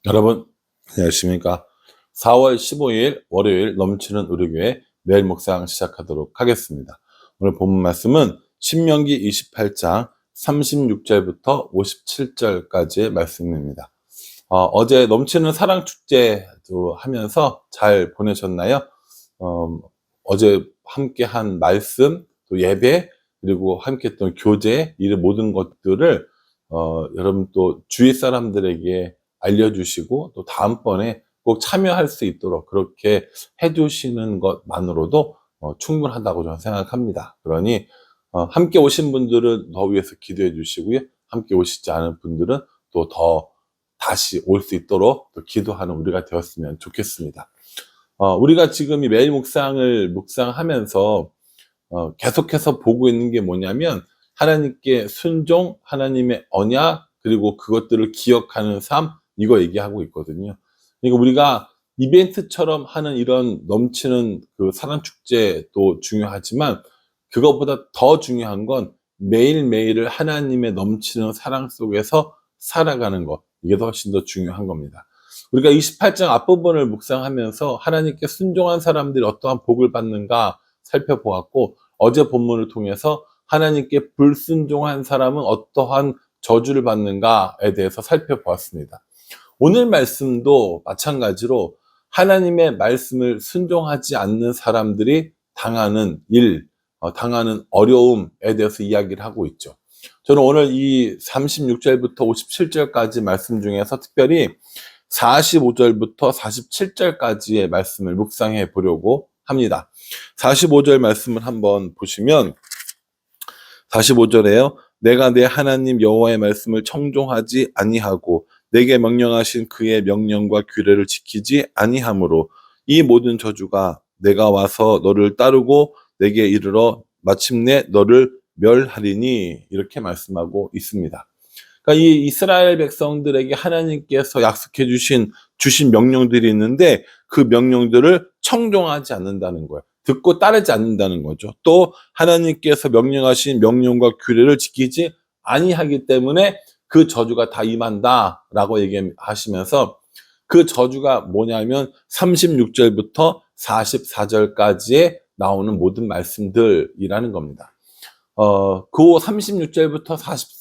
여러분, 안녕하십니까? 4월 15일 월요일 넘치는 우리 교회 매일 묵상 시작하도록 하겠습니다. 오늘 본문 말씀은 신명기 28장 36절부터 57절까지의 말씀입니다. 어제 넘치는 사랑 축제도 하면서 잘 보내셨나요? 어제 함께 한 말씀, 또 예배, 그리고 함께 했던 교제, 이 모든 것들을 여러분 또 주위 사람들에게 알려주시고 또 다음번에 꼭 참여할 수 있도록 그렇게 해주시는 것만으로도 충분하다고 저는 생각합니다. 그러니 함께 오신 분들은 더 위해서 기도해 주시고요. 함께 오시지 않은 분들은 또 더 다시 올 수 있도록 또 기도하는 우리가 되었으면 좋겠습니다. 우리가 지금 이 매일 묵상하면서 계속해서 보고 있는 게 뭐냐면 하나님께 순종, 하나님의 언약, 그리고 그것들을 기억하는 삶, 이거 얘기하고 있거든요. 그러니까 우리가 이벤트처럼 하는 이런 넘치는 그 사랑축제도 중요하지만 그것보다 더 중요한 건 매일매일을 하나님의 넘치는 사랑 속에서 살아가는 것, 이게 훨씬 더 중요한 겁니다. 우리가 28장 앞부분을 묵상하면서 하나님께 순종한 사람들이 어떠한 복을 받는가 살펴보았고, 어제 본문을 통해서 하나님께 불순종한 사람은 어떠한 저주를 받는가에 대해서 살펴보았습니다. 오늘 말씀도 마찬가지로 하나님의 말씀을 순종하지 않는 사람들이 당하는 일, 당하는 어려움에 대해서 이야기를 하고 있죠. 저는 오늘 이 36절부터 57절까지 말씀 중에서 특별히 45절부터 47절까지의 말씀을 묵상해 보려고 합니다. 45절 말씀을 한번 보시면 45절에요. 내가 내 하나님 여호와의 말씀을 청종하지 아니하고 내게 명령하신 그의 명령과 규례를 지키지 아니하므로 이 모든 저주가 내가 와서 너를 따르고 내게 이르러 마침내 너를 멸하리니, 이렇게 말씀하고 있습니다. 그러니까 이 이스라엘 백성들에게 하나님께서 약속해 주신 명령들이 있는데 그 명령들을 청종하지 않는다는 거예요. 듣고 따르지 않는다는 거죠. 또 하나님께서 명령하신 명령과 규례를 지키지 아니하기 때문에 그 저주가 다 임한다라고 얘기하시면서, 그 저주가 뭐냐면 36절부터 44절까지에 나오는 모든 말씀들이라는 겁니다. 그 36절부터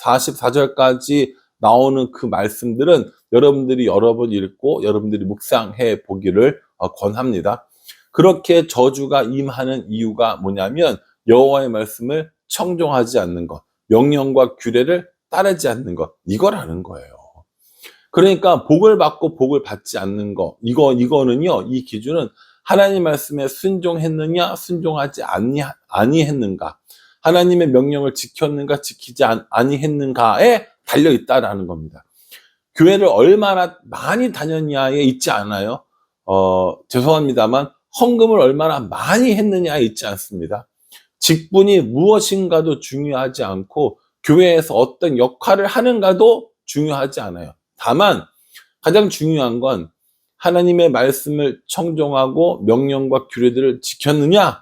44절까지 나오는 그 말씀들은 여러분들이 여러 번 읽고 여러분들이 묵상해 보기를 권합니다. 그렇게 저주가 임하는 이유가 뭐냐면 여호와의 말씀을 청종하지 않는 것, 명령과 규례를 따르지 않는 것, 이거라는 거예요. 그러니까 복을 받고 복을 받지 않는 거, 이거는요, 이 기준은 하나님 말씀에 순종했느냐 순종하지 아니했는가, 하나님의 명령을 지켰는가 지키지 아니했는가에 달려있다라는 겁니다. 교회를 얼마나 많이 다녔냐에 있지 않아요. 죄송합니다만 헌금을 얼마나 많이 했느냐에 있지 않습니다. 직분이 무엇인가도 중요하지 않고 교회에서 어떤 역할을 하는가도 중요하지 않아요. 다만 가장 중요한 건 하나님의 말씀을 청종하고 명령과 규례들을 지켰느냐,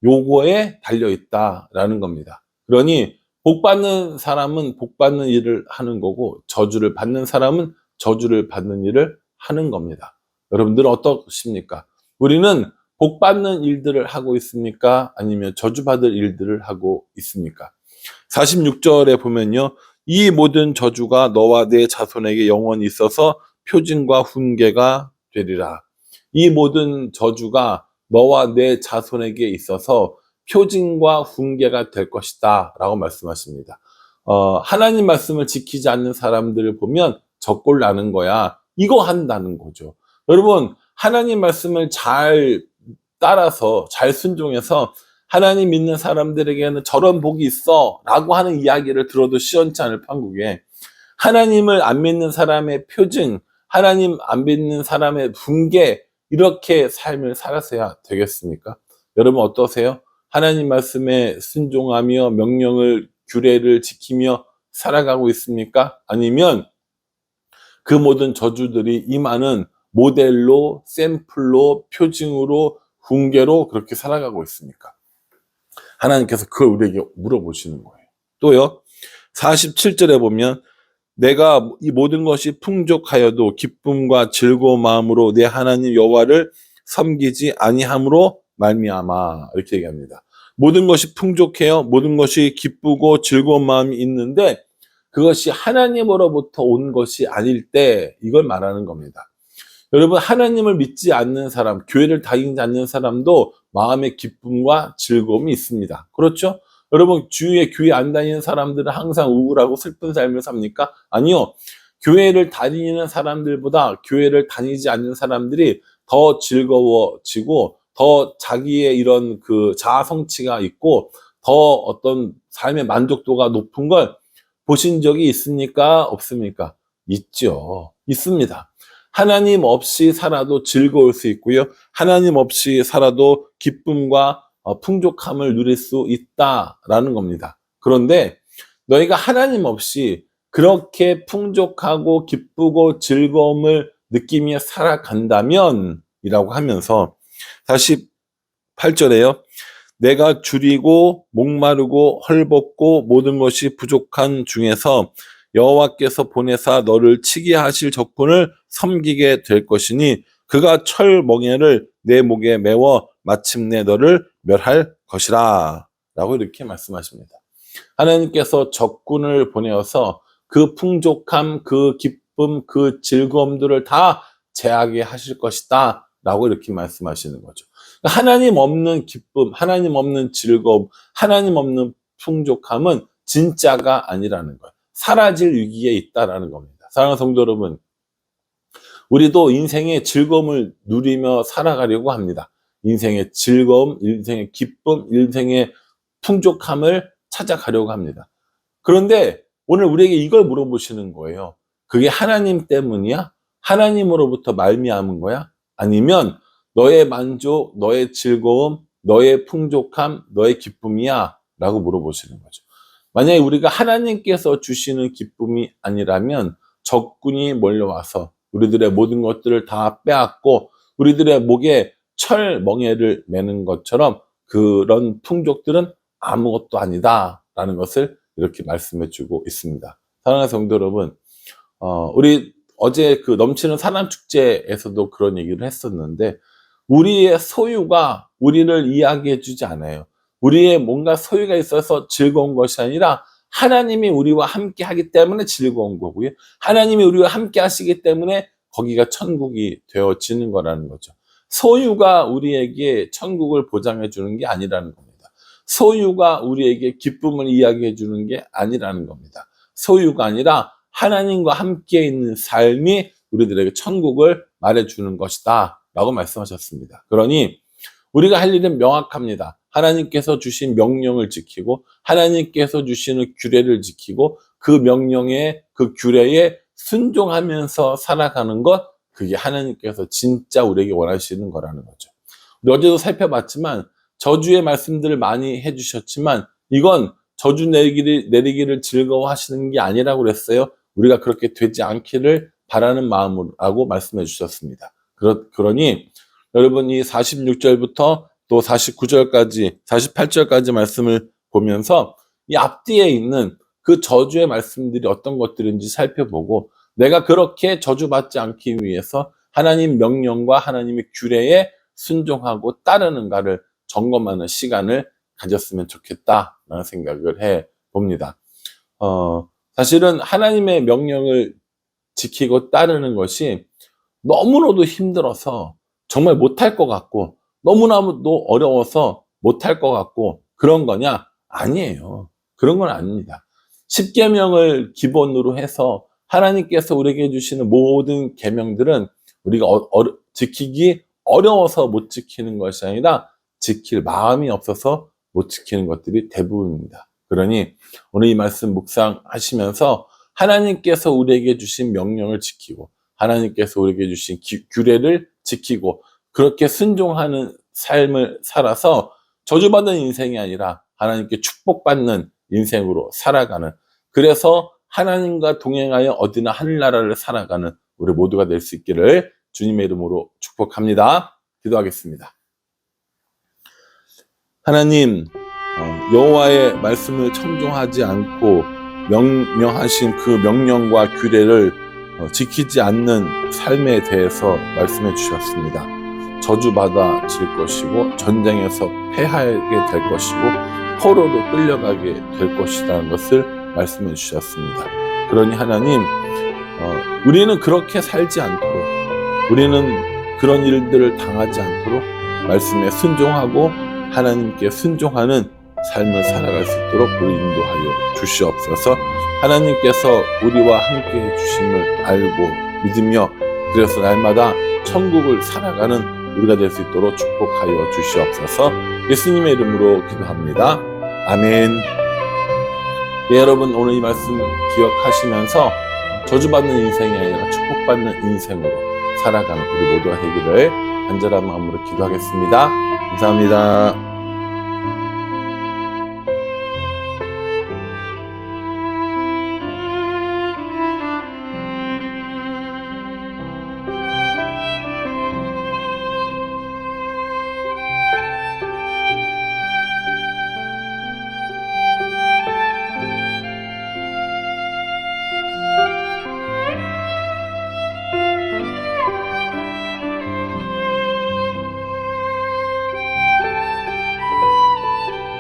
요거에 달려있다라는 겁니다. 그러니 복 받는 사람은 복 받는 일을 하는 거고 저주를 받는 사람은 저주를 받는 일을 하는 겁니다. 여러분들은 어떠십니까? 우리는 복 받는 일들을 하고 있습니까? 아니면 저주받을 일들을 하고 있습니까? 46절에 보면요, 이 모든 저주가 너와 내 자손에게 영원히 있어서 표징과 훈계가 되리라. 이 모든 저주가 너와 내 자손에게 있어서 표징과 훈계가 될 것이다 라고 말씀하십니다. 하나님 말씀을 지키지 않는 사람들을 보면 적골 나는 거야, 이거 한다는 거죠. 여러분, 하나님 말씀을 잘 따라서 잘 순종해서 하나님 믿는 사람들에게는 저런 복이 있어 라고 하는 이야기를 들어도 시원치 않을 판국에, 하나님을 안 믿는 사람의 표징, 하나님 안 믿는 사람의 훈계, 이렇게 삶을 살았어야 되겠습니까? 여러분 어떠세요? 하나님 말씀에 순종하며 명령을, 규례를 지키며 살아가고 있습니까? 아니면 그 모든 저주들이 임하는 모델로, 샘플로, 표징으로, 훈계로 그렇게 살아가고 있습니까? 하나님께서 그걸 우리에게 물어보시는 거예요. 또요, 47절에 보면 내가 이 모든 것이 풍족하여도 기쁨과 즐거운 마음으로 내 하나님 여호와를 섬기지 아니함으로 말미암아. 이렇게 얘기합니다. 모든 것이 풍족해요. 모든 것이 기쁘고 즐거운 마음이 있는데 그것이 하나님으로부터 온 것이 아닐 때 이걸 말하는 겁니다. 여러분, 하나님을 믿지 않는 사람, 교회를 다니지 않는 사람도 마음의 기쁨과 즐거움이 있습니다. 그렇죠? 여러분, 주위에 교회 안 다니는 사람들은 항상 우울하고 슬픈 삶을 삽니까? 아니요. 교회를 다니는 사람들보다 교회를 다니지 않는 사람들이 더 즐거워지고 더 자기의 이런 그 자아 성취가 있고 더 어떤 삶의 만족도가 높은 걸 보신 적이 있습니까? 없습니까? 있죠. 있습니다. 하나님 없이 살아도 즐거울 수 있고요. 하나님 없이 살아도 기쁨과 풍족함을 누릴 수 있다라는 겁니다. 그런데 너희가 하나님 없이 그렇게 풍족하고 기쁘고 즐거움을 느끼며 살아간다면 이라고 하면서 다시 8절에요. 내가 줄이고 목마르고 헐벗고 모든 것이 부족한 중에서 여호와께서 보내사 너를 치게 하실 적군을 섬기게 될 것이니 그가 철 멍에를 내 목에 메워 마침내 너를 멸할 것이라 라고 이렇게 말씀하십니다. 하나님께서 적군을 보내어서 그 풍족함, 그 기쁨, 그 즐거움들을 다 제하게 하실 것이다 라고 이렇게 말씀하시는 거죠. 하나님 없는 기쁨, 하나님 없는 즐거움, 하나님 없는 풍족함은 진짜가 아니라는 거예요. 사라질 위기에 있다라는 겁니다. 사랑하는 성도 여러분, 우리도 인생의 즐거움을 누리며 살아가려고 합니다. 인생의 즐거움, 인생의 기쁨, 인생의 풍족함을 찾아가려고 합니다. 그런데 오늘 우리에게 이걸 물어보시는 거예요. 그게 하나님 때문이야? 하나님으로부터 말미암은 거야? 아니면 너의 만족, 너의 즐거움, 너의 풍족함, 너의 기쁨이야? 라고 물어보시는 거죠. 만약에 우리가 하나님께서 주시는 기쁨이 아니라면 적군이 몰려와서 우리들의 모든 것들을 다 빼앗고 우리들의 목에 철 멍에를 매는 것처럼 그런 풍족들은 아무것도 아니다라는 것을 이렇게 말씀해 주고 있습니다. 사랑하는 성도 여러분, 우리 어제 그 넘치는 사람 축제에서도 그런 얘기를 했었는데 우리의 소유가 우리를 이야기해 주지 않아요. 우리의 뭔가 소유가 있어서 즐거운 것이 아니라 하나님이 우리와 함께 하기 때문에 즐거운 거고요. 하나님이 우리와 함께 하시기 때문에 거기가 천국이 되어지는 거라는 거죠. 소유가 우리에게 천국을 보장해 주는 게 아니라는 겁니다. 소유가 우리에게 기쁨을 이야기해 주는 게 아니라는 겁니다. 소유가 아니라 하나님과 함께 있는 삶이 우리들에게 천국을 말해주는 것이다 라고 말씀하셨습니다. 그러니 우리가 할 일은 명확합니다. 하나님께서 주신 명령을 지키고 하나님께서 주시는 규례를 지키고 그 명령에 그 규례에 순종하면서 살아가는 것, 그게 하나님께서 진짜 우리에게 원하시는 거라는 거죠. 우리 어제도 살펴봤지만 저주의 말씀들을 많이 해주셨지만 이건 저주 내리기를 즐거워하시는 게 아니라고 그랬어요. 우리가 그렇게 되지 않기를 바라는 마음으로 말씀해 주셨습니다. 그러니 여러분 이 46절부터 또 49절까지 48절까지 말씀을 보면서 이 앞뒤에 있는 그 저주의 말씀들이 어떤 것들인지 살펴보고 내가 그렇게 저주받지 않기 위해서 하나님 명령과 하나님의 규례에 순종하고 따르는가를 점검하는 시간을 가졌으면 좋겠다라는 생각을 해 봅니다. 사실은 하나님의 명령을 지키고 따르는 것이 너무나도 힘들어서 정말 못할 것 같고 너무나도 어려워서 못할 것 같고 그런 거냐? 아니에요. 그런 건 아닙니다. 십계명을 기본으로 해서 하나님께서 우리에게 주시는 모든 계명들은 우리가 지키기 어려워서 못 지키는 것이 아니라 지킬 마음이 없어서 못 지키는 것들이 대부분입니다. 그러니 오늘 이 말씀 묵상하시면서 하나님께서 우리에게 주신 명령을 지키고 하나님께서 우리에게 주신 규례를 지키고 그렇게 순종하는 삶을 살아서 저주받는 인생이 아니라 하나님께 축복받는 인생으로 살아가는, 그래서 하나님과 동행하여 어디나 하늘나라를 살아가는 우리 모두가 될 수 있기를 주님의 이름으로 축복합니다. 기도하겠습니다. 하나님, 여호와의 말씀을 청종하지 않고 명령하신 그 명령과 규례를 지키지 않는 삶에 대해서 말씀해 주셨습니다. 저주받아질 것이고 전쟁에서 패하게 될 것이고 포로로 끌려가게 될 것이라는 것을 말씀해 주셨습니다. 그러니 하나님, 우리는 그렇게 살지 않도록, 우리는 그런 일들을 당하지 않도록 말씀에 순종하고 하나님께 순종하는 삶을 살아갈 수 있도록 우리 인도하여 주시옵소서. 하나님께서 우리와 함께 해주심을 알고 믿으며 그래서 날마다 천국을 살아가는 우리가 될 수 있도록 축복하여 주시옵소서. 예수님의 이름으로 기도합니다. 아멘. 예, 여러분, 오늘 이 말씀 기억하시면서 저주받는 인생이 아니라 축복받는 인생으로 살아가는 우리 모두가 되기를 간절한 마음으로 기도하겠습니다. 감사합니다.